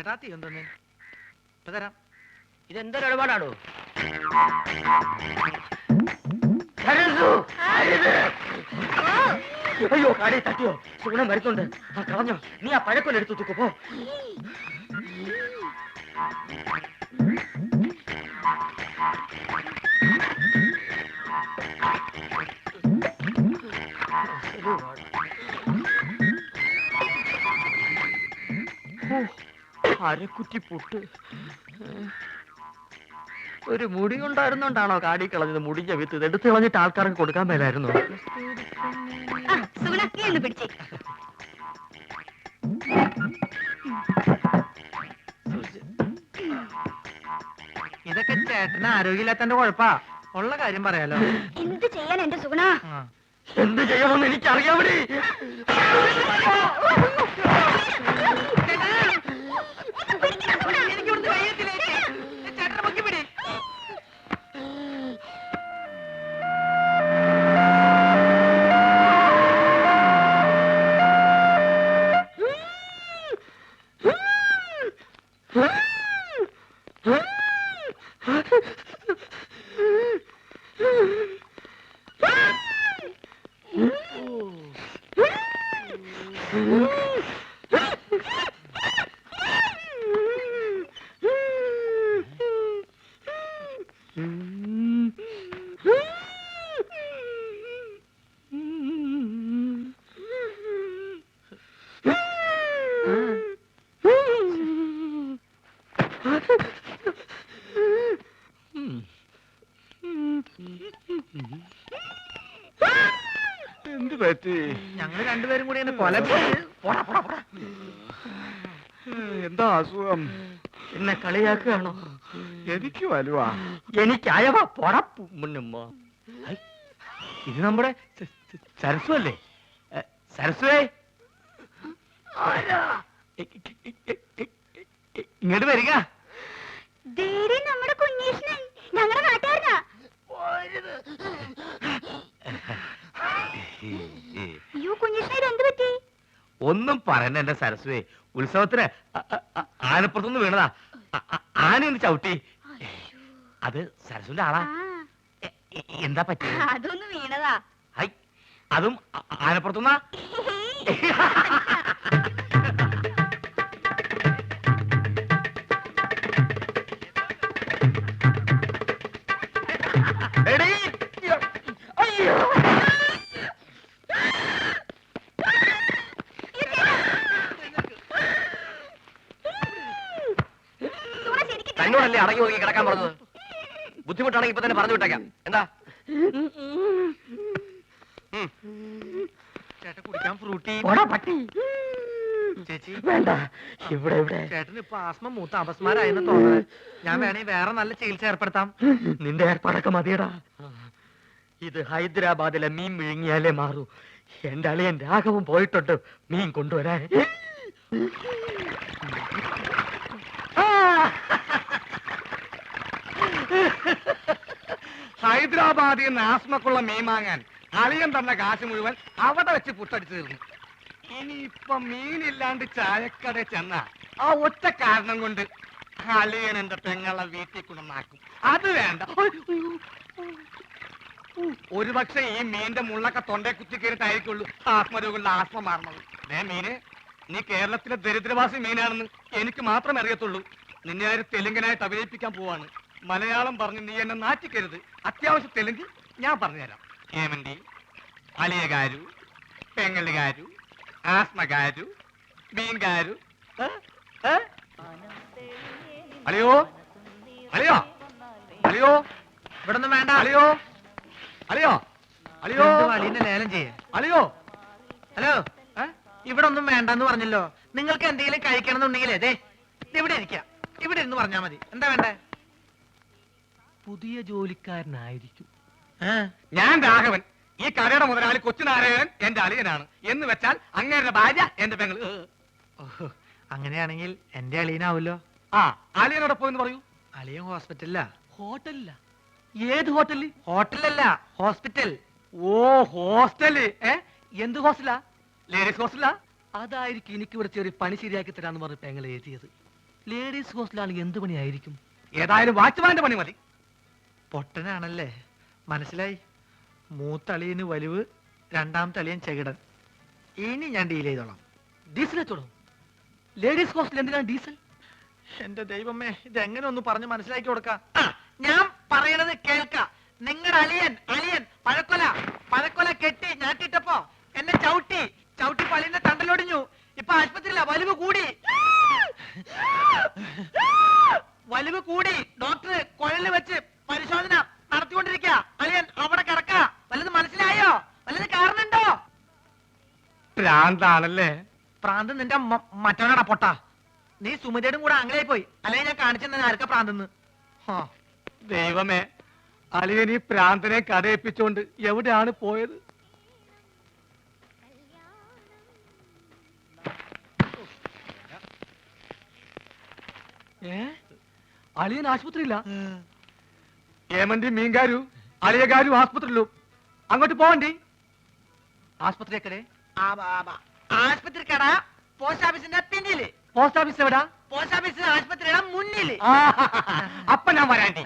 ചേട്ടാ തീ എന്തോന്ന് ഇപ്പൊ തരാം. ഇതെന്തൊരു ഇടപാടാണോ? അയ്യോ കാടി തട്ടിയോ? സുഗുണം വരുന്നുണ്ട്. ആ കളഞ്ഞോ? നീ ആ പഴക്കൊല്ല എടുത്തു തൂക്കോ പോ. അരക്കുറ്റി പുട്ട്. ഒരു മുടി കൊണ്ടായിരുന്നോണ്ടാണോ കാടി കളഞ്ഞത്? മുടിഞ്ഞ വിത്ത് ഇത് എടുത്ത് കളഞ്ഞിട്ട് ആൾക്കാർക്ക് കൊടുക്കാൻ മേലായിരുന്നു. ഇതൊക്കെ ചേട്ടന് ആരോഗ്യമില്ലാത്തന്റെ കുഴപ്പാ. ഉള്ള കാര്യം പറയാലോ. എന്ത് ചെയ്യാൻ എന്റെ സുഗുണ? എന്ത് ചെയ്യണമെന്ന് എനിക്കറിയാമടി. എന്ത് പറ്റി? ഞങ്ങള് രണ്ടുപേരും കൂടി കൊല. എന്താ അസുഖം? എന്നെ കളിയാക്കുകയാണോ? എനിക്ക് വലുവാ. എനിക്കായവ പൊടപ്പുമ്മ. ഇത് നമ്മുടെ സരസ്വ അല്ലേ? സരസ്വേ ഇങ്ങോട്ട് വരിക. നമ്മുടെ കുഞ്ഞീഷ്ണൻ ഞങ്ങളുടെ നാട്ടുകാരനാ. അയ്യോ കുഞ്ഞീഷ്ണൻ എന്ത് പറ്റി? ഒന്നും പറയണ്ട എന്റെ സരസ്വേ. ഉത്സവത്തിന് ആനപ്പുറത്തുനിന്ന് വീണതാ. ആനയൊന്ന് ചവിട്ടി. അത് സരസ്വന്റെ ആളാ. എന്താ പറ്റി? അതൊന്ന് വീണതാ. ഹൈ, അതും ആനപ്പുറത്തുനിന്നാ? തന്നോടല്ലേ അടങ്ങി ഒതുങ്ങി കിടക്കാൻ പറഞ്ഞത്? ബുദ്ധിമുട്ടാണെങ്കിൽ ഇപ്പൊ തന്നെ പറഞ്ഞു വിട്ടേക്കാം. എന്താ ചേട്ടൻ കുടിക്കാൻ ഫ്രൂട്ടി. പട്ടി ചേച്ചി വേണ്ട. ഇവിടെ ഇവിടെ ചേട്ടന് ഇപ്പൊ ആസ്മ മൂത്ത അപസ്മാരായെന്ന് തോന്നുന്നത്. ഞാൻ വേണേ വേറെ നല്ല ചികിത്സ ഏർപ്പെടുത്താം. നിന്റെ ഏർപ്പാടൊക്കെ മതിയടാ. ഇത് ഹൈദരാബാദിലെ മീൻ വിഴുങ്ങിയാലേ മാറൂ. എന്റെ അളിയൻ രാഘവൻ പോയിട്ടുണ്ട് മീൻ കൊണ്ടുവരാൻ. ഹൈദരാബാദിൽ നിന്ന് ആസ്മക്കുള്ള മീൻ വാങ്ങാൻ അളിയൻ തന്ന കാശ് മുഴുവൻ അവിടെ വെച്ച് പുട്ടടിച്ചു തീർന്നു. ഇനിയിപ്പൊ മീനില്ലാണ്ട് ചായക്കട ചെന്ന ആ ഒറ്റ കാരണം കൊണ്ട് അളിയൻ എന്റെ പെങ്ങളെ വീട്ടിൽ കൊണ്ടുവന്നാക്കും. അത് വേണ്ട. ഒരുപക്ഷെ ഈ മീന്റെ മുള്ളൊക്കെ തൊണ്ടേ കുത്തി കയറിട്ടായിരിക്കുള്ളൂ ആത്മരോഗങ്ങളുടെ ആസ്മ മാറണത്. മീന്, നീ കേരളത്തിലെ ദരിദ്രവാസി മീനാണെന്ന് എനിക്ക് മാത്രമേ അറിയത്തുള്ളൂ. നിന്നെ ആര് തെലുങ്കനായിട്ട് അഭിനയിപ്പിക്കാൻ പോവാണ്. മലയാളം പറഞ്ഞ് നീ എന്നെ നാറ്റിക്കരുത്. അത്യാവശ്യം തെലുങ്ക് ഞാൻ പറഞ്ഞുതരാം. ഏമന്തി, അളിയകാരു, പെങ്ങലുകാരു, ആസ്മകാരു, മീൻകാരു. അളിയോ അളിയോ അളിയോ ഇവിടെ ഒന്നും വേണ്ട. അളിയോ അളിയോ അളിയോ അളിയനെ ലേലം ചെയ്യേ. അളിയോ. ഹലോ, ഇവിടെ ഒന്നും വേണ്ടെന്ന് പറഞ്ഞല്ലോ. നിങ്ങൾക്ക് എന്തെങ്കിലും കഴിക്കണമെന്നുണ്ടെങ്കിലേ ദേ ഇവിടെ ഇരിക്കാം. ഇവിടെ ഇരുന്ന് പറഞ്ഞാ മതി. എന്താ വേണ്ടേ? പുതിയ ജോലിക്കാരനായിരിക്കും. ഞാൻ രാഘവൻ. ഈ കടയുടെ മുതലാളി കൊച്ചുനാരായണൻ എന്റെ അളിയനാണ്. എന്ന് വെച്ചാൽ അങ്ങേരുടെ ഭാര്യ എന്റെ പെങ്ങൾ. അങ്ങനെയാണെങ്കിൽ എന്റെ അളിയനാവല്ലോ. ആ, അളിയനോടൊപ്പം എന്ന് പറയൂ. അളിയൻ ഹോസ്പിറ്റലിലാ. ഹോട്ടലില്ല. ഏത് ഹോട്ടലിൽ? ഹോട്ടലല്ല, ഹോസ്പിറ്റൽ. ഓ, ഹോസ്റ്റല്. എന്ത് ഹോസ്റ്റലാ? ലേഡീസ് ഹോസ്റ്റലാ? അതായിരിക്കും എനിക്ക് ഇവിടെ ചെറിയ പണി ശരിയാക്കി തരാന്ന് പറഞ്ഞ് പെങ്ങളെ എഴുതിയത്. ലേഡീസ് ഹോസ്റ്റലാണെങ്കിൽ എന്ത് പണിയായിരിക്കും? ഏതായാലും വാച്ച്മാന്റെ പണി മതി. പൊട്ടനാണല്ലേ, മനസ്സിലായി. മൂത്തളിയന് വലിവ്, രണ്ടാമത്തെ അളിയൻ ചെകിടൻ. ഇനി ഞാൻ ഡീൽ ചെയ്തോളാം. ഡീസൽ വെച്ചോളൂ. ലേഡീസ് ഹോസ്റ്റൽ എന്തിനാണ് ഡീസൽ? എന്റെ ദൈവമേ, ഇതെങ്ങനെ ഒന്ന് പറഞ്ഞ് മനസ്സിലാക്കി കൊടുക്കാം. ഞാൻ പറയണത് കേൾക്ക. നിങ്ങളുടെ അളിയൻ പഴക്കൊല കെട്ടി ഞാട്ടിട്ടപ്പോ എന്നെ ചവിട്ടി പള്ളിന്റെ തണ്ടലൊടിഞ്ഞു. ഇപ്പൊ ആശുപത്രിയില്ല, വലിവ് കൂടി. ഡോക്ടർ കുഴലിൽ വെച്ച് പരിശോധന നടത്തിക്കൊണ്ടിരിക്കുക. അളിയൻ അവിടെ കിടക്ക. വല്ലത് മനസ്സിലായോ? വല്ലത് കാരണുണ്ടോ? ഭ്രാന്താണല്ലേ? പ്രാന്ത് നിന്റെ മറ്റവനാടാ പൊട്ട. നീ സുമിതയുടെ കൂടെ ആംഗ്ലയായി പോയി. അല്ലെങ്കിൽ ഞാൻ കാണിച്ചെന്നെ ആർക്കാ പ്രാന്തെന്ന്. ദൈവമേ, അളിയൻ ഈ പ്രാന്തനെ കഥയിപ്പിച്ചോണ്ട് എവിടെയാണ് പോയത്? അളിയൻ ആശുപത്രിയില്ല. ഏമന്റി മീൻകാരു അളിയകാരും ആസ്പത്രിയിലും. അങ്ങോട്ട് പോവണ്ടി. ആശുപത്രിയൊക്കെ ആശുപത്രി കട പോസ്റ്റ് ഓഫീസിന്റെ പിന്നില്. പോസ്റ്റ് ഓഫീസ് എവിടാ? പോസ്റ്റ് ഓഫീസ് ആശുപത്രിയുടെ മുന്നില്. അപ്പൊ ഞാൻ വരാണ്ടി.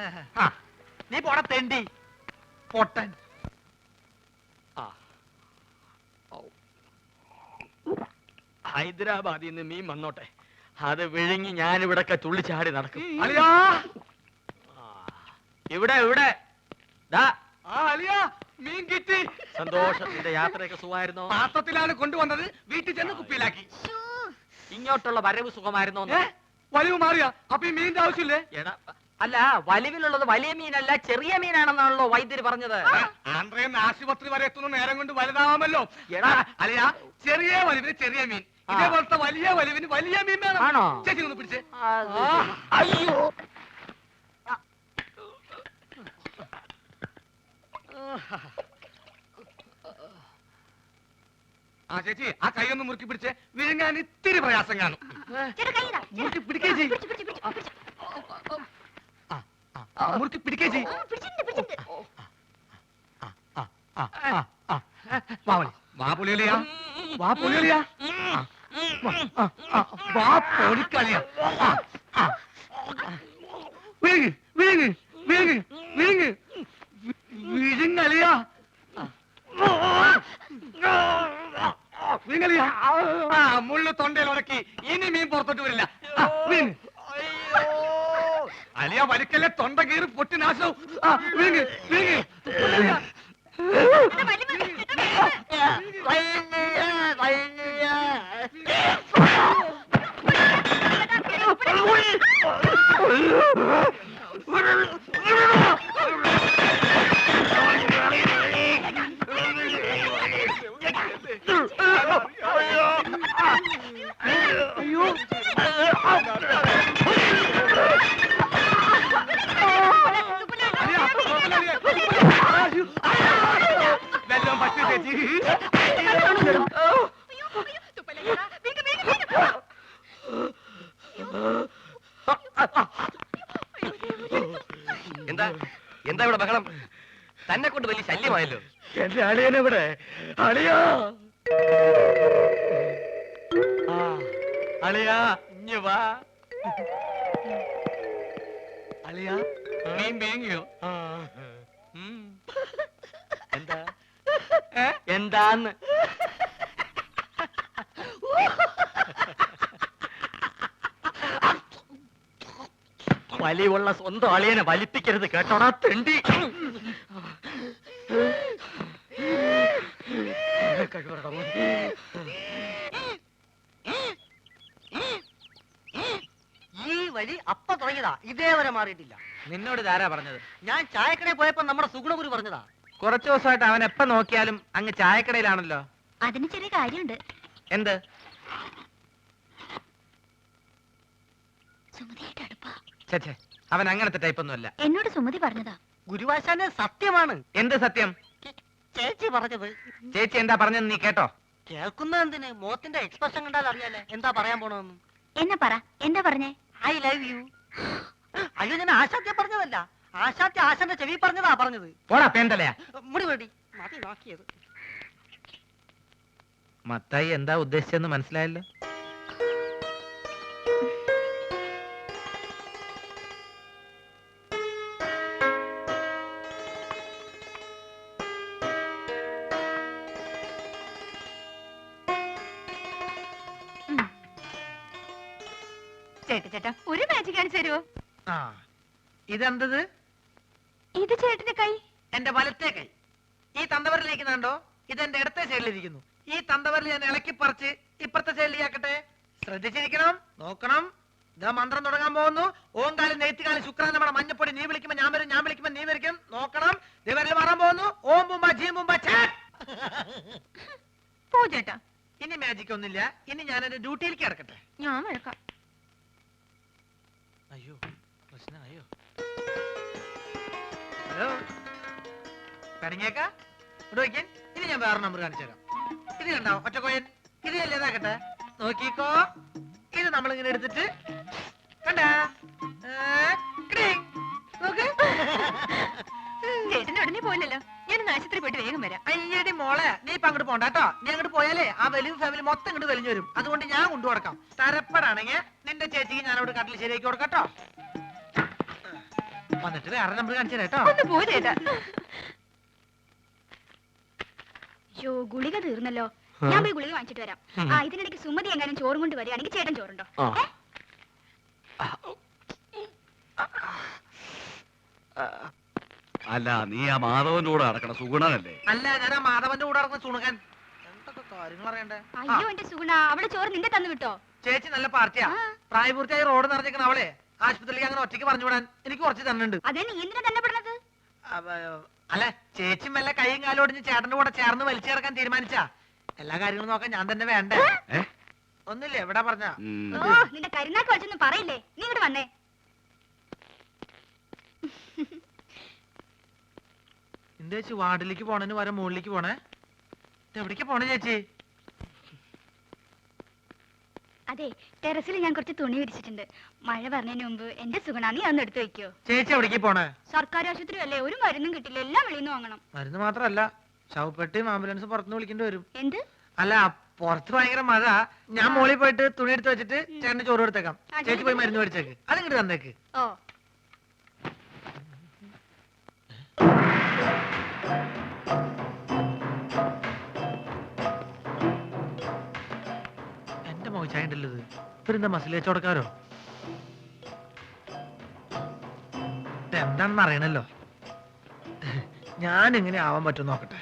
നീ പോട തെണ്ടി പൊട്ടൻ. ഹൈദരാബാദിൽ നിന്ന് മീൻ വന്നോട്ടെ, അത് വിഴുങ്ങി ഞാനിവിടൊക്കെ തുള്ളിച്ചാടി നടക്കും. അളിയാ, ഇവിടെ ദാ അളിയാ, മീൻ കിട്ടി. സന്തോഷത്തിന്റെ യാത്രയൊക്കെ സുഖമായിരുന്നോ? പാത്രത്തിലാണ് കൊണ്ടുവന്നത്, വീട്ടിൽ ചെന്ന് കുപ്പിയിലാക്കി. ഇങ്ങോട്ടുള്ള വരവ് സുഖമായിരുന്നോ? വലിവ് മാറിയാ? അപ്പൊ ഈ മീനിന്റെ ആവശ്യമില്ലേ? എടാ, അല്ല, വലിവിലുള്ളത് വലിയ മീനല്ല ചെറിയ മീനാണെന്നാണല്ലോ വൈദ്യര് പറഞ്ഞത്. ആന്ധ്രയിൽ ആശുപത്രി വരെ എത്തുന്ന നേരം കൊണ്ട് വലുതാവാമല്ലോ. എടാ, അളിയാ, ചെറിയ വലിവിന് ചെറിയ മീൻ, ഇതേപോലത്തെ വലിയ വലിവിന് വലിയ മീൻ വേണം. ആണോ? ചേച്ചി ഒന്ന് പിടിച്ചേ. അയ്യോ, ആ ചേച്ചി, ആ കൈ ഒന്ന് മുറുക്കി പിടിച്ചേ. വിഴുങ്ങാൻ ഇത്തിരി പ്രയാസം കാണും. മുറുക്കി പിടിക്കേ ചെയ്. മുറുക്കി പിടിക്കേ ചെയ്. വാ പുളിയലിയാ, വാ പുളിയലിയാ, വാ പൊളിക്കളിയാ. വിഴുങ്ങ് വിഴുങ്ങ് വിഴുങ്ങ് വിഴുങ്ങ് വിഴുങ്ങലിയാ, വിഴുങ്ങലിയാ. മുള്ളു തൊണ്ടയിൽ ഉടക്കി. ഇനി മീൻ പുറത്തോട്ട് വരില്ല. അലിയ വലിക്കല്ലേ, തൊണ്ട കീറി പൊട്ടി നാശവും. വിഴുങ്ങ് വിഴുങ്ങ്. വെല്ലം പറ്റു ചേച്ചി. എന്താ ഇവിടെ ബഹളം? തന്നെ കൊണ്ട് വലിയ ശല്യമായല്ലോ. എന്റെ അളിയനെവിടെ? അളിയാ, അളിയാ, ഇഞ്ഞ് വാ. അളിയാ, മീൻ വേങ്ങിയോ? എന്താ എന്താന്ന്? വലിവുള്ള സ്വന്തം അളിയനെ വലിപ്പിക്കരുത് കേട്ടോടാ തെണ്ടി. ഈ വലി അപ്പ തുടങ്ങിയതാ, ഇതേവരെ മാറിയിട്ടില്ല. നിന്നോട് ഇതാരാ പറഞ്ഞത്? ഞാൻ ചായക്കടയിൽ പോയപ്പോ നമ്മുടെ സുഗുണഗുരു പറഞ്ഞതാ. കുറച്ചു ദിവസമായിട്ട് അവൻ എപ്പ നോക്കിയാലും അങ്ങ് ചായക്കടയിലാണല്ലോ. അതിന് ചെറിയ കാര്യമുണ്ട്. എന്ത്? സുമതിയായിട്ട് അടുപ്പാ. ചേച്ചേ, അവൻ അങ്ങനത്തെ ടൈപ്പ് ഒന്നുമല്ല. എന്നോട് സുമതി പറഞ്ഞതാ. ഗുരുവാശാന് സത്യമാണ് എന്ത് സത്യം? ചേച്ചി പറഞ്ഞത്. ചേച്ചി എന്താ പറഞ്ഞത് നീ കേട്ടോ? കേൾക്കുന്ന എന്തിന്? മുഖത്തിന്റെ എക്സ്പ്രഷൻ കണ്ടാൽ അറിയാലേ എന്താ പറയാൻ പോണെന്ന്. എന്നെ പറ, എന്താ പറഞ്ഞേ? I love you. അയ്യോ, ഞാൻ ആശാത്യ പറഞ്ഞതല്ല, ആശാത്യ ആശാന്റെ ചെവി പറഞ്ഞതാ പറഞ്ഞത്. പോടാ പേന്തലയാ. മുടി വേണ്ടി മതി നോക്കിയത്. മത്തായി എന്താ ഉദ്ദേശിച്ചെന്ന് മനസ്സിലായല്ലോ. ചേട്ടാ ഒരു മാജിക് കാണിച്ചു തരുമോ? ആ ഇതെന്തത്? ഇത് ചേട്ടന്റെ കൈ. എന്റെ വലത്തെ കൈ. ഈ തന്തവരിലേക്ക് കണ്ടോ? ഇതെന്റെ ഇടത്തെ സൈഡിലിരിക്കുന്നു. ഈ തന്തവരിൽ ഞാൻ ഇളക്കി പറിച്ച് ഇപ്പുറത്തെ സൈഡിലേക്കട്ടെ. ശ്രദ്ധിച്ചിരിക്കണം, നോക്കണം. ഇതാ മന്ത്രം തുടങ്ങാൻ പോകുന്നു. ഓങ്കാലം നെയ്ത്തുകാലം ശുക്രാൻ നമ്മുടെ മഞ്ഞപ്പൊടി. നീ വിളിക്കുമ്പോ ഞാൻ വരും, ഞാൻ വിളിക്കുമ്പോ നീ വരിക്കും. നോക്കണം. ദിവരിൽ മാറാൻ പോകുന്നു. ഓം ബുംബ ജീം ബുംബ പോ ചേട്ടാ. ഇനി മാജിക് ഒന്നുമില്ല. ഇനി ഞാൻ എന്റെ ഡ്യൂട്ടിയിലേക്ക് കിടക്കട്ടെ. ഞാൻ വഴക്കാം. അയ്യോ പ്രശ്നമായോ? ഹലോ കടങ്ങിയേക്ക ഇവിടെ വയ്ക്കാൻ. ഇനി ഞാൻ വേറെ നമ്പർ കാണിച്ചു തരാം. ഇത് കണ്ടോ ഒറ്റക്കോയൻ? ഇത് അല്ലേതാക്കട്ടെ, നോക്കിക്കോ. ഇത് നമ്മളിങ്ങനെ എടുത്തിട്ട് കണ്ടാ നോക്ക്. ചേട്ടന്റെ ഉടനെ പോയില്ലല്ലോ. ഞാൻ ആശുപത്രി പോയിട്ട് വേഗം വരാം. അയ്യടി മോളെ, നീ ഇപ്പൊ അങ്ങോട്ട് പോണ്ട കേട്ടോ. നീ അങ്ങോട്ട് പോയാലേ ആ വലിയ ഫാമിലി മൊത്തം ഇങ്ങോട്ട് വലിഞ്ഞു വരും. അതുകൊണ്ട് ഞാൻ കൊണ്ടു കൊടുക്കാം. തരപ്പെടാണെങ്കിൽ നിന്റെ ചേച്ചിക്ക് ഞാൻ അവിടെ കട്ടിൽ ശരിയാക്കി കൊടുക്കട്ടോ. വന്നിട്ട് വേറെ നമ്പർ കാണിച്ചു തരാം കേട്ടോ. ഒന്ന് പോ ചേട്ടാ. യോ ഗുളിക തീർന്നല്ലോ. ഞാൻ പോയി ഗുളിക വാങ്ങിച്ചിട്ട് വരാം. ആ ഇതിനിടയ്ക്ക് സുമതി എങ്ങാനും ചോറും കൊണ്ട് വരികയാണെങ്കിൽ ചേട്ടൻ ചോറുണ്ടോ? അല്ല, നീ ആ മാധവന്റെ കൂടെ നടക്കണ സുഗുണനല്ലേ? അല്ല, ഞാൻ ആ മാധവന്റെ കൂടെ നടക്കുന്ന സുണുകൻ. എന്തൊക്കെ കാര്യങ്ങൾ അറിയണ്ടേ? അയ്യോ എന്റെ സുഗുണ, അവള് ചോറ് നിന്റെ തന്നു വിട്ടോ? ചേച്ചി നല്ല പാർട്ടിയാ. പ്രായപൂർത്തിയായി റോഡ് നിറഞ്ഞിരിക്കണ അവളെ ആശുപത്രിയിലേക്ക് അങ്ങനെ ഒറ്റയ്ക്ക് പറഞ്ഞു വിടാൻ എനിക്ക് കുറച്ച് തന്നുണ്ട്. അതെ, നീ എന്തിനാ തന്നെ പെടുന്നത്? അല്ല, ചേച്ചി മെല്ലെ കൈയും കാലും ഒടിഞ്ഞ് ചേട്ടന്റെ കൂടെ ചേർന്ന് വലിച്ചു ചേർക്കാൻ തീരുമാനിച്ചാ എല്ലാ കാര്യങ്ങളും നോക്കാൻ ഞാൻ തന്നെ വേണ്ടേ? ഒന്നില്ലേ എവിടെ പറഞ്ഞ? ഓ നിന്റെ കരുനാക്ക് വെച്ചൊന്നും പറയില്ലേ. നീ ഇങ്ങോട്ട് വന്നേ. എന്താ ചേച്ചി വാർഡിലേക്ക് പോണേന് വരെ മുകളിലേക്ക് പോണേ? എവിടേക്ക് പോണേ ചേച്ചി? അതെ, ടെറസിൽ ഞാൻ കുറച്ച് തുണി വിരിച്ചിട്ടുണ്ട്. മഴ പറഞ്ഞതിന് മുമ്പ് എന്റെ സുഗുണ നീ അതൊന്ന് എടുത്തു വെക്കോ. ചേച്ചി എവിടേക്ക് പോണേ? സർക്കാർ ആശുപത്രി അല്ലേ, ഒരു മരുന്നും കിട്ടില്ല. എല്ലാം വെളിയിൽ നിന്ന് വാങ്ങണം. മരുന്ന് മാത്രല്ല, ശവപ്പെട്ടിയും ആംബുലൻസ് പുറത്തുനിന്ന് വിളിക്കേണ്ടി വരും. എന്ത്? അല്ല, പുറത്ത് ഭയങ്കര മഴ. ഞാൻ മോളിൽ പോയിട്ട് തുണി എടുത്ത് വെച്ചിട്ട് ചേട്ടന് ചോറ് എടുത്തേക്കാം. ചേച്ചി പോയി മരുന്ന് മേടിച്ചേക്ക്. അതിങ്ങോട്ട് തന്നേക്ക്. ഓ എന്റെ മോശായിട്ടല്ലോ ഇത്. ഇവരെന്താ മസിൽ വെച്ചോടക്കാരോ? എന്താണെന്ന് അറിയണല്ലോ. ഞാൻ എങ്ങനെ ആവാൻ പറ്റും നോക്കട്ടെ.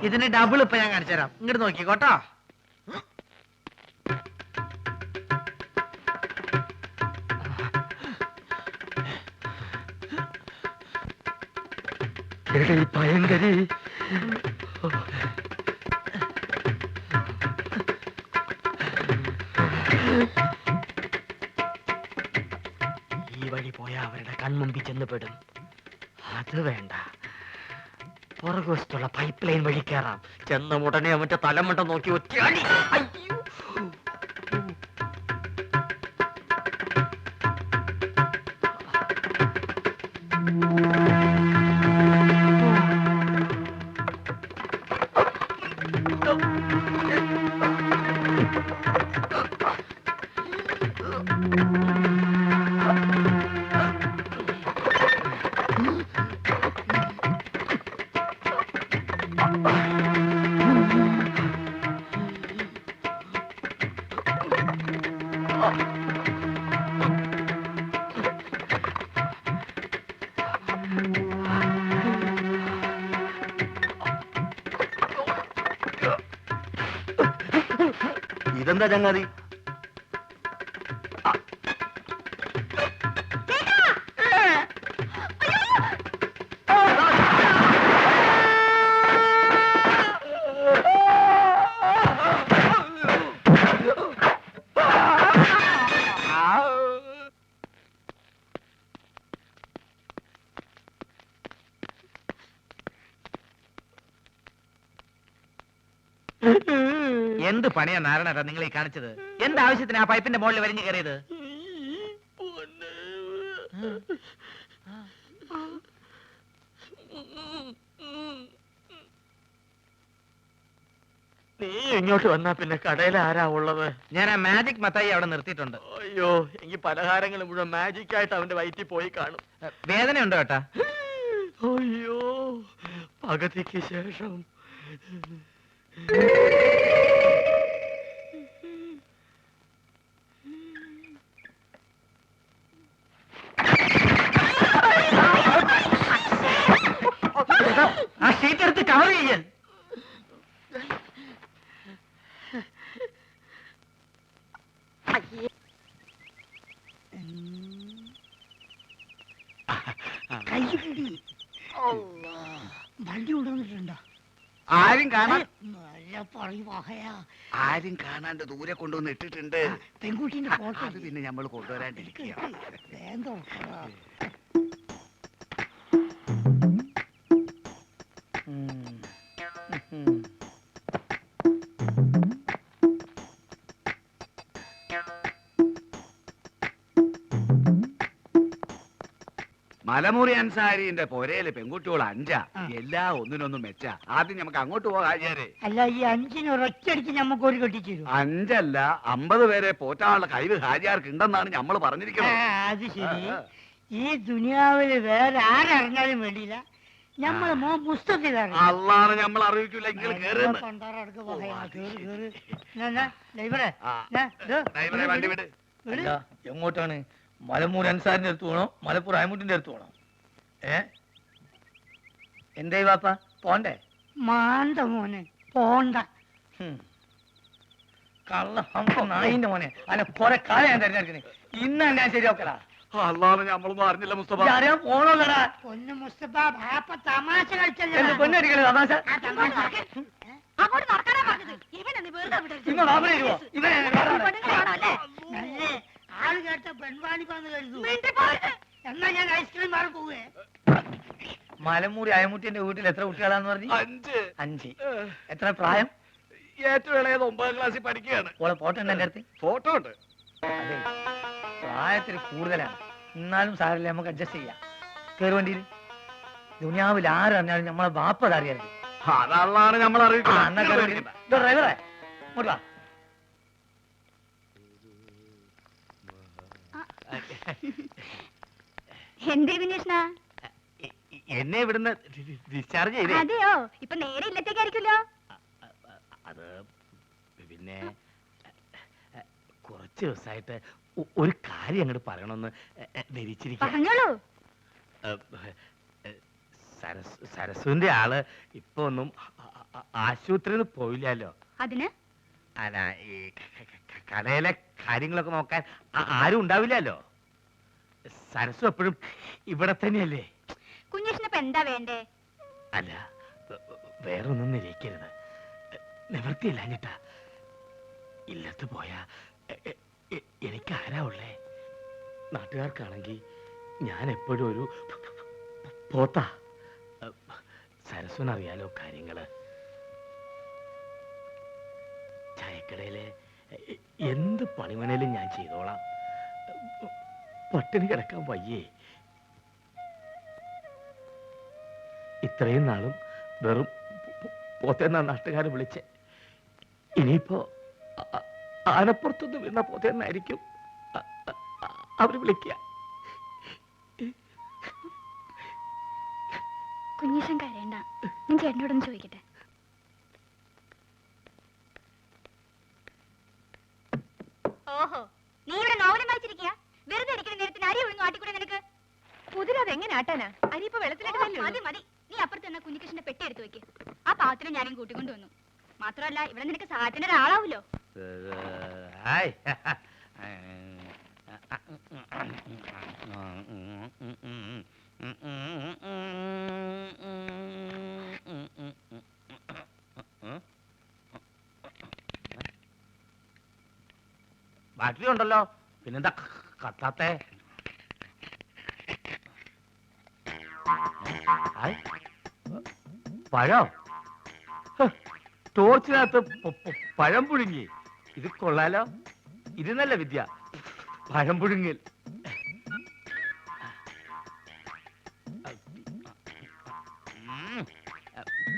ഇതിന് ഡബിൾ ഇപ്പൊ ഞാൻ കാണിച്ചു തരാം. ഇങ്ങോട്ട് നോക്കിക്കോട്ടോ. ഭയങ്കരി ഈ വഴി പോയാ അവരുടെ കൺമുമ്പിൽ ചെന്ന് പെടും. അത് വേണ്ട, പുറകുവശത്തുള്ള പൈപ്പ് ലൈൻ വഴി കയറാം. ചെന്ന ഉടനെ അവന്റെ തലമുണ്ട നോക്കി ഒറ്റയാടി. അയ്യോ, ഇതെന്താ ചങ്ങാതി? എന്ത് പണിയാ നാരായണ നിങ്ങൾ ഈ കാണിച്ചത്? എന്താവശ്യത്തിന് ആ പൈപ്പിന്റെ മുകളിൽ വലിഞ്ഞു കയറിയത്? നീ ഇങ്ങോട്ട് വന്നാ പിന്നെ കടയിൽ ആരാ ഉള്ളത്? ഞാൻ ആ മാജിക് മത്തായി അവിടെ നിർത്തിയിട്ടുണ്ട്. അയ്യോ എങ്കിൽ പലഹാരങ്ങൾ മുഴുവൻ മാജിക് ആയിട്ട് അവന്റെ വയറ്റിൽ പോയി കാണും. വേദനയുണ്ടോ ഏട്ടാ? അയ്യോ പകുതിക്ക് ശേഷം. ആ ഷീറ്റ് എടുത്ത് കവർ ചെയ്യാൻ. വണ്ടി കൊണ്ടുവന്നിട്ടുണ്ടോ? ആരും കാണാൻ ആരും കാണാണ്ട് ദൂരെ കൊണ്ടുവന്ന് ഇട്ടിട്ടുണ്ട്. പെൺകുട്ടീന്റെ ഫോട്ടോ അത് പിന്നെ നമ്മൾ കൊണ്ടുവരാണ്ടിരിക്കുക. മലമുറി അൻസാരിന്റെ പൊരയില് പെൺകുട്ടികൾ 5 എല്ലാ ഒന്നിനൊന്നും മെച്ച. ആദ്യം നമുക്ക് അങ്ങോട്ട് പോകാം. അല്ല ഈ 5 ഒരൊറ്റടിക്ക് നമുക്ക് ഒരു കെട്ടിച്ചു 5 അല്ല 50 പേരെ പോറ്റാനുള്ള കഴിവ് ഹാജിയാർക്ക് ഉണ്ടെന്നാണ് നമ്മൾ പറഞ്ഞിരിക്കുന്നത്. അത് ശരി. ഈ ദുനിയാവില് വേറെ ആരറിഞ്ഞാലും വേണ്ടിയില്ല, നമ്മള് മോ പുസ്തകത്തിലാണ്. അള്ളാണ് നമ്മൾ അറിയിക്കില്ല. വണ്ടി വിട്. എങ്ങോട്ടാണ്? മലമൂർ അൻസാരിന്റെ അടുത്ത് പോണോ മലപ്പുറം അയമുട്ടിന്റെ അടുത്ത് പോണോ? എന്തേ വാപ്പ പോണ്ടേ? മാണ്ട മോനെ പോണ്ട. കള്ള നായിന്റെ മോനെ അല്ല കൊറേ കാലം ഞാൻ തിരഞ്ഞെടുക്കണേ. ഇന്ന് ഞാൻ ശരിയാക്കടാ. അള്ളാണ് നമ്മളൊന്നും അറിഞ്ഞില്ല മുസ്തഫ. അറിയാൻ പോണോല്ലടാ. പൊന്നു മുസ്തഫ ബാപ്പ തമാശ കളിച്ചല്ലോ. എന്റെ പൊന്നടിക്കണേ തമാശ. അങ്ങോട്ട് നടക്കാനാ പറഞ്ഞത്. ഇവനെന്ന് വെറുതെ വിടരുത്. ഇങ്ങോട്ട് അവിടെ വരുവോ? ഇവനെ പെണ്ണുങ്ങളാണല്ലേ? നല്ലേ ആള് കേട്ട പെൺവാണിപ്പാന്ന് കരുതു. മിണ്ടി പോരുത്. എന്നാ ഞാൻ ഐസ്ക്രീം മാറി പോവേ. മലമൂരി അയമുട്ടിന്റെ വീട്ടിൽ എത്ര കുട്ടികളാന്ന് പറഞ്ഞു? 5. 5. എത്ര പ്രായം? ഏറ്റവും ഇളയത് 9ാം ക്ലാസ്സിൽ പഠിക്കുകയാണ്. ഓളെ ഫോട്ടോ ഉണ്ട് എന്റെ അടുത്ത്. ഫോട്ടോ ഉണ്ട്. അതെ പ്രായത്തിൽ കൂടുതലാണ്, എന്നാലും സാരല്ല നമുക്ക് അഡ്ജസ്റ്റ് ചെയ്യാം. കേറി വണ്ടിയിൽ. ദുനിയാവിൽ ആരറിഞ്ഞാലും നമ്മളെ ബാപ്പത് അറിയരുത്. അതള്ളാണ് നമ്മൾ അറിയിക്കില്ല. ഡ്രൈവറെ ഇങ്ങോട്ട് വാ. എന്തേ വിനീഷ്ണ? എന്നെ ഇവിടുന്ന് ഡിസ്ചാർജ് ചെയ്തേ. അതെയോ? ഇപ്പൊ നേരെ ഇല്ലത്തേക്കായിരിക്കുമല്ലോ. അത് പിന്നെ കുറച്ച് ദിവസമായിട്ട് ഒരു കാര്യം അങ്ങോട്ട് പറയണമെന്ന് ധരിച്ചിരിക്കുക. പറഞ്ഞോളൂ. സരസുവിന്റെ ആള് ഇപ്പൊ ഒന്നും ആശുപത്രിയിൽ പോയില്ലല്ലോ. അതിന് അല്ല ഈ കടയിലെ കാര്യങ്ങളൊക്കെ നോക്കാൻ ആരും ഉണ്ടാവില്ലല്ലോ. സരസു എപ്പോഴും ഇവിടെ തന്നെയല്ലേ. കുഞ്ഞേഷിനിപ്പോ എന്താ വേണ്ടേ? അല്ല വേറൊന്നും നിരീക്കരുത്. നിവൃത്തിയില്ലാഞ്ഞിട്ടാ. ഇല്ലത്ത് പോയാ എനിക്ക് ആരാ ഉള്ളേ? നാട്ടുകാർക്കാണെങ്കിൽ ഞാൻ എപ്പോഴും ഒരു പോത്താ. സരസ്വനറിയാലോ കാര്യങ്ങള്. ചായക്കടയിലെ എന്ത് പണിമണേലും ഞാൻ ചെയ്തോളാം. പട്ടിണി കിടക്കാൻ വയ്യേ. ഇത്രയും നാളും വെറും പോത്തേന്നാ നാട്ടുകാർ വിളിച്ചേ. ഇനിയിപ്പോ ആനപ്പുറത്തുനിന്ന് വീണ പോത്തേന്നായിരിക്കും അവര് വിളിക്കുക. കുഞ്ഞീഷൻ കരയണ്ട, ഞാൻ ചേട്ടനോടൊന്ന് ചോദിക്കട്ടെ. ഓഹോ, നീ ഇവിടെ നോവലും വായിച്ചിരിക്കുക? വെറുതെ ഇരിക്കുന്ന നേരത്തിന് അരി ഒഴുന്നു ആട്ടിക്കൂടെ നിനക്ക്? കുതിര അതെങ്ങനെ ആട്ടാനാ? അരി ഇപ്പൊ വെള്ളത്തിലിട്ട് മതി മതി, നീ അപ്പുറത്ത് തന്നെ കുഞ്ഞികൃഷ്ണന്റെ പെട്ടി എടുത്തു വെക്ക്. ആ പാത്രം ഞാനും കൂട്ടിക്കൊണ്ടു വന്നു. മാത്രമല്ല ഇവിടെ നിനക്ക് സഹായത്തിന് ഒരാളാവൂലോ. ബാറ്ററി ഉണ്ടല്ലോ, പിന്നെന്താ കത്താത്തെ? പഴം ടോർച്ചിനകത്ത് പഴം പുഴുങ്ങി. ഇത് കൊള്ളാലോ. ഇത് നല്ല വിദ്യ, പഴം പുഴുങ്ങൽ.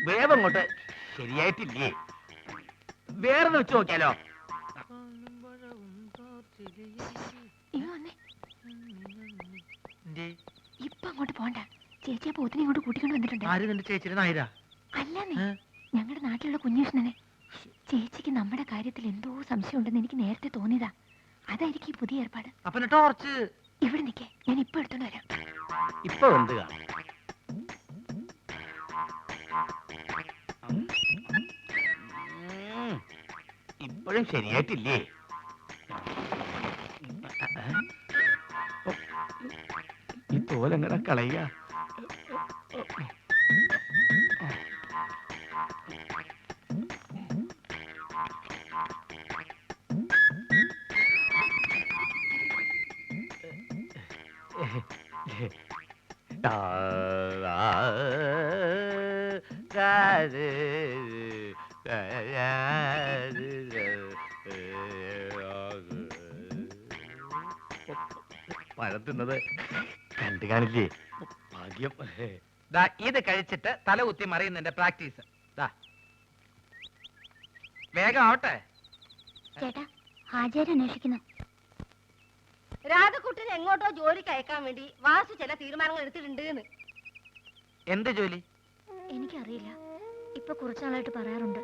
വേവ് അങ്ങോട്ട് ശരിയായിട്ടില്ലേ? വേറെ വെച്ച് നോക്കിയാലോ? ചേച്ചി ആ പോത്തിനെ ഇങ്ങോട്ട് കൂട്ടിക്കൊണ്ട് വന്നിട്ടുണ്ട്. ആര് നിന്റെ ചേച്ചിയുടെ നായരാ? അല്ലെന്നേ, ഞങ്ങളുടെ നാട്ടിലുള്ള കുഞ്ഞൂഷ്ണനെ. ചേച്ചിക്ക് നമ്മുടെ കാര്യത്തിൽ എന്തോ സംശയം ഉണ്ടെന്ന് എനിക്ക് നേരത്തെ തോന്നിയതാ. അതായിരിക്കും ഈ പുതിയ ഏർപ്പാട്. അപ്പൊ ടോർച്ച് ഇവിടെ നിൽക്കേ, ഞാൻ ഇപ്പൊ എടുത്തോണ്ട് വരാം. ഇപ്പൊ എന്ത് കാണും? ഇപ്പോഴും ശരിയായിട്ടില്ലേ? ഈ തോലെങ്ങനെ കളയ? പഴം തിന്നത് കണ്ടു കാണില്ലേ? ഭാഗ്യം. ദാ ഇത് കഴിച്ചിട്ട് തല കുത്തി മറിയുന്നതിന്റെ പ്രാക്ടീസ്. ദാ വേഗം ആവട്ടെ. ചേട്ടാ, ഹാജര് അന്വേഷിക്കുന്നു. രാധക്കുട്ടിനെ എങ്ങോട്ടോ ജോലിക്ക് അയക്കാൻ വേണ്ടി വാസു ചില തീരുമാനങ്ങൾ എടുത്തിട്ടുണ്ട്. എന്ത് ജോലി? എനിക്കറിയില്ല. ഇപ്പൊ കുറച്ചാളായിട്ട് പറയാറുണ്ട്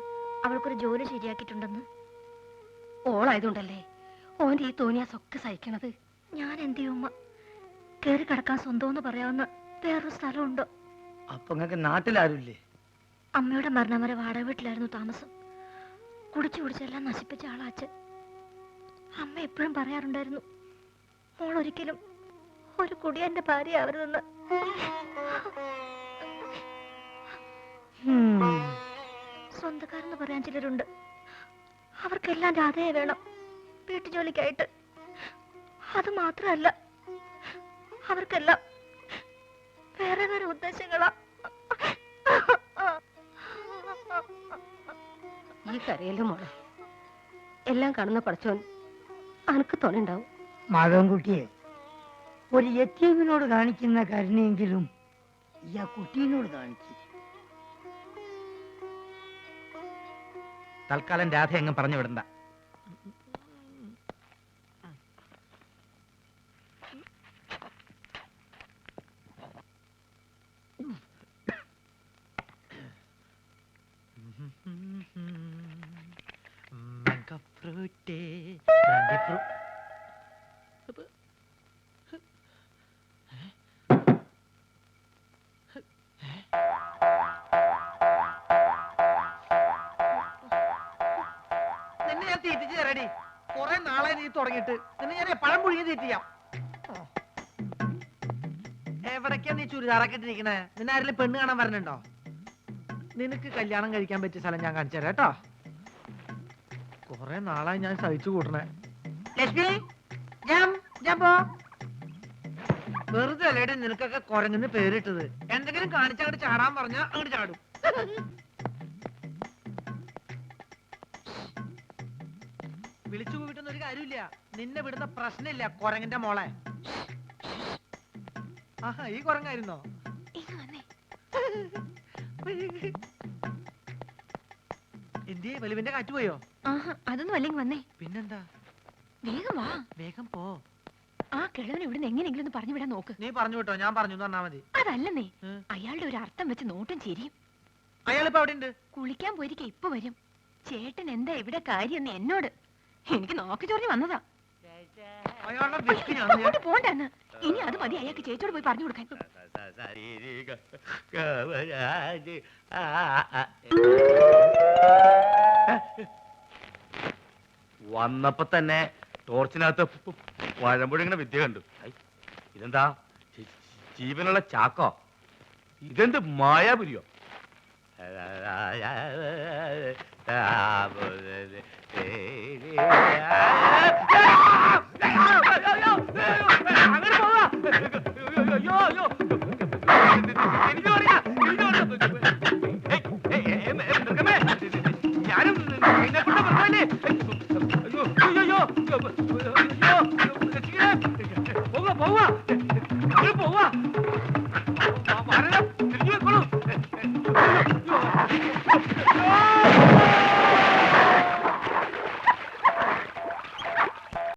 അവൾക്കൊരു ജോലി ശരിയാക്കിയിട്ടുണ്ടെന്ന്. ഓളായതുകൊണ്ടല്ലേ ഓന്റെ ഈ തോന്നിയാസൊക്കെ സഹിക്കണത്. ഞാൻ എന്ത് ചെയ്യുമ്മ? കേറി കിടക്കാൻ സ്വന്തമെന്ന് പറയാവുന്ന വേറൊരു സ്ഥലമുണ്ടോ? അപ്പൊ നിങ്ങൾക്ക് നാട്ടിലാരുമില്ലേ? അമ്മയുടെ മരണം വരെ വാടക വീട്ടിലായിരുന്നു താമസം. കുടിച്ചു കുടിച്ചെല്ലാം നശിപ്പിച്ച ആളാച്ചൻ. അമ്മ എപ്പോഴും പറയാറുണ്ടായിരുന്നു, മോൾ ഒരിക്കലും ഒരു കുടിയന്റെ ഭാര്യ ആവരുതെന്ന്. സ്വന്തക്കാരെന്ന് പറയാൻ ചിലരുണ്ട്. അവർക്കെല്ലാം രാധയെ വേണം വീട്ടു ജോലിക്കായിട്ട്. അത് മാത്രമല്ല, അവർക്കെല്ലാം വേറെ വേറെ ഉദ്ദേശങ്ങളാ. ഈ കരയല്ലേ മോളെ, എല്ലാം കാണുന്ന പഠിച്ചോൻ അനക്ക് തുണയുണ്ടാവും. മകൻകുട്ടിയെ ഒരു യത്തീമിനോട് കാണിക്കുന്ന കരുണയെങ്കിലും ഈ ആ കുട്ടീനോട് കാണിച്ചു. തൽക്കാലം രാധ എങ്ങും പറഞ്ഞു വിടണ്ട. നിന്നെ ഞാൻ തീറ്റിച്ച് തരടി. കുറെ നാളെ നീ തുടങ്ങിയിട്ട് നിന്നെ ഞാൻ പഴം പുഴുങ്ങി തീറ്റിയാം. എവിടേക്കാ നീ ചുരിദാറൊക്കെ ഇട്ടിരിക്കണേ? നിന്നെ ആരെങ്കിലും പെണ്ണ് കാണാൻ വരണുണ്ടോ? നിനക്ക് കല്യാണം കഴിക്കാൻ പറ്റിയ സ്ഥലം ഞാൻ കാണിച്ചു തരാം കേട്ടോ. കുറെ നാളായി ഞാൻ സഹിച്ചു കൂട്ടണേ. ലക്ഷ്മി, ഞാൻ പോ. വെറുതെ അല്ലേടി നിനക്കൊക്കെ കുരങ്ങുന്ന് പേരിട്ടത്. എന്തെങ്കിലും കാണിച്ചങ്ങോട്ട് ചാടാൻ പറഞ്ഞാ അങ്ങോട്ട് ചാടും. വിളിച്ചു പോയിട്ടൊന്നും ഒരു കാര്യമില്ല. നിന്നെ വിടുന്ന പ്രശ്നമില്ല കുരങ്ങന്റെ മോളെ. ആഹാ, ഈ കുരങ്ങായിരുന്നോ? എന്തേ വലുവിന്റെ കാറ്റ് പോയോ? അതൊന്നും അല്ലെങ്കിൽ വന്നേ. പിന്നെന്താ? വേഗം വാ. വേഗം പോ. ആ കിഴവനെ ഇവിടുന്ന് എങ്ങനെയെങ്കിലും ഒന്ന് പറഞ്ഞു വിടാൻ നോക്ക്. നീ പറഞ്ഞു കേട്ടോ, ഞാൻ പറഞ്ഞു പറഞ്ഞാ മതി. അതല്ലെന്നേ, അയാളുടെ ഒരു അർത്ഥം വെച്ച് നോട്ടും ചിരിയും. അയാളിപ്പോ അവിടെ ഉണ്ട്. കുളിക്കാൻ പോയിരിക്കെ ഇപ്പൊ വരും. ചേട്ടൻ എന്താ ഇവിടെ കാര്യം എന്നോട് എനിക്ക് നോക്കി ചൊറിഞ്ഞു വന്നതാ. അയാളുടെ വെക്ക് ഞാൻ അങ്ങോട്ട് പോണ്ടെന്ന്. ഇനി അത് മതി അയാൾക്ക് ചേച്ചിയോട് പോയി പറഞ്ഞു കൊടുക്കാൻ. വന്നപ്പോ തന്നെ ടോർച്ചിനകത്ത് പഴമ്പുഴങ്ങനെ വിദ്യ കണ്ടു. ഇതെന്താ ജീവനുള്ള ചാക്കോ? ഇതെന്ത് മായാപുരിയോ? ഞാനും പോവാ തിരിഞ്ഞു വെക്കോളൂ.